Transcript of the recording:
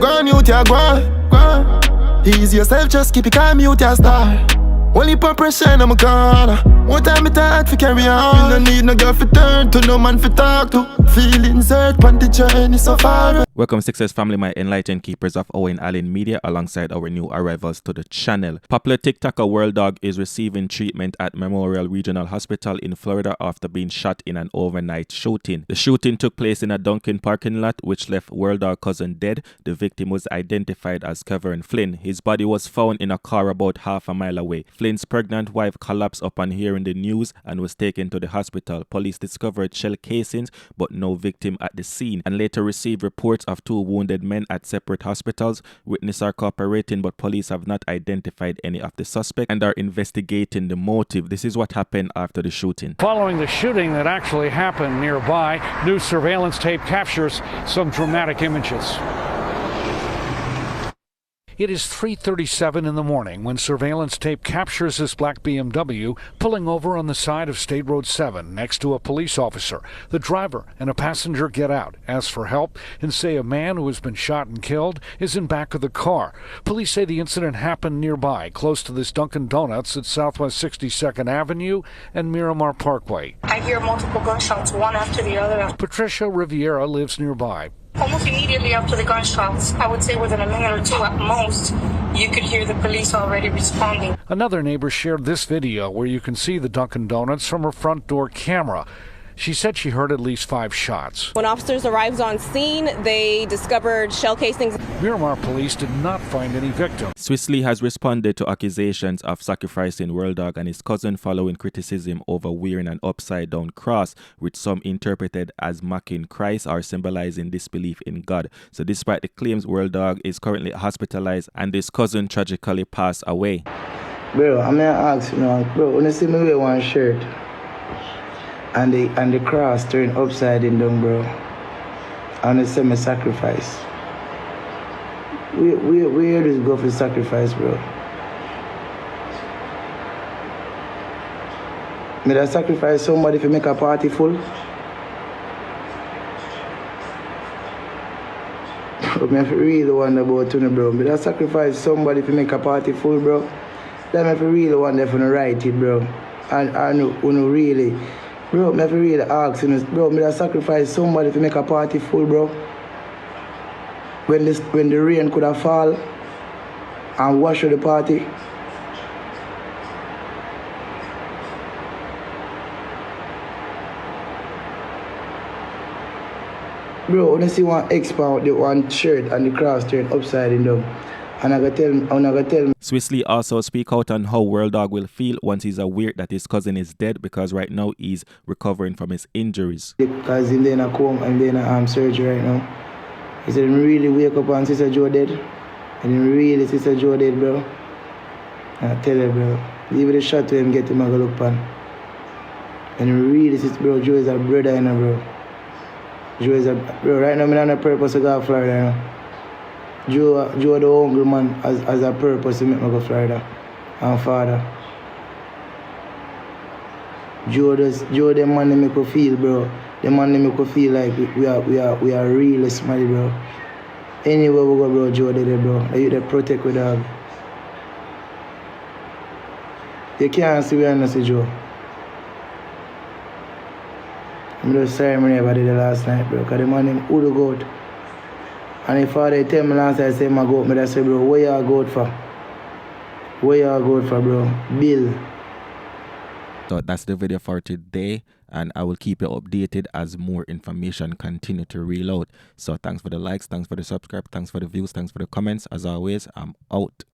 go on mute, yeah, go on. Ease yourself, just keep it calm, mute, yeah, star. Only for pressure in my corner. One time it hard for carry on. You no need no girl for turn to, no man for talk to. Feelings hurt, but the journey so far. Welcome Success Family, my enlightened keepers of Øwayne Media, alongside our new arrivals to the channel. Popular TikToker Dawg is receiving treatment at Memorial Regional Hospital in Florida after being shot in an overnight shooting. The shooting took place in a Dunkin' parking lot, which left Dawg's cousin dead. The victim was identified as Kevin Flynn. His body was found in a car about half a mile away. Flynn's pregnant wife collapsed upon hearing the news and was taken to the hospital. Police discovered shell casings but no victim at the scene, and later received reports of 2 wounded men at separate hospitals. Witnesses are cooperating, but police have not identified any of the suspects and are investigating the motive. This is what happened after the shooting. Following the shooting that actually happened nearby, new surveillance tape captures some dramatic images. It is 3:37 in the morning when surveillance tape captures this black BMW pulling over on the side of State Road 7 next to a police officer. The driver and a passenger get out, ask for help, and say a man who has been shot and killed is in back of the car. Police say the incident happened nearby, close to this Dunkin' Donuts at Southwest 62nd Avenue and Miramar Parkway. I hear multiple gunshots, one after the other. Patricia Riviera lives nearby. Almost immediately after the gunshots, I would say within a minute or two at most, you could hear the police already responding. Another neighbor shared this video where you can see the Dunkin' Donuts from her front door camera. She said she heard at least 5 shots. When officers arrived on scene, they discovered shell casings. Miramar police did not find any victims. Swiss-Lee has responded to accusations of sacrificing Dawg and his cousin following criticism over wearing an upside-down cross, which some interpreted as mocking Christ or symbolizing disbelief in God. So despite the claims, Dawg is currently hospitalized and his cousin tragically passed away. Bro, I'm gonna ask you now, bro, when you see me wear one shirt and the cross turned upside down, bro, and they say me sacrifice. Where does go for sacrifice, bro? Me that sacrifice somebody to make a party full? Me have to really wonder about you, bro. Me that sacrifice somebody to make a party full, bro. Then me have to really wonder if you write it, bro. And you really, bro, me have to really ask you, bro. Me that sacrifice somebody to make a party full, bro. When the rain could have fall and wash out the party. Bro, when you see one X-Pound, the one shirt and the cross turned upside down, and I gotta tell Swiss-Lee also speak out on how Dawg will feel once he's aware that his cousin is dead, because right now he's recovering from his injuries. Because he's in a coma and in a surgery right now. He said, really wake up and Sister Joe dead. And then really Sister Joe dead, bro. I tell you, bro. Leave the shot to him, get him a go look pan. And really, Sister bro, Joe is a brother, you know, bro. Joe is a bro. Right now, I'm on a purpose to go to Florida, you know. Joe the uncle man has a purpose to make me go to Florida. And father. Joe the man that make me feel, bro. The man that make me feel like we are really smart, bro. Anywhere we go, bro, Joe did it, bro. You they protect with dog. You can't see where I see Joe. I'm just sorry I never did it last night, bro. Because the man named Udo goat. And if father tell me last night, I say my goat, I say, bro, where you are goat for? Where you are goat for, bro? Bill. So that's the video for today, and I will keep you updated as more information continue to reload. So thanks for the likes, thanks for the subscribe, thanks for the views, thanks for the comments. As always, I'm out.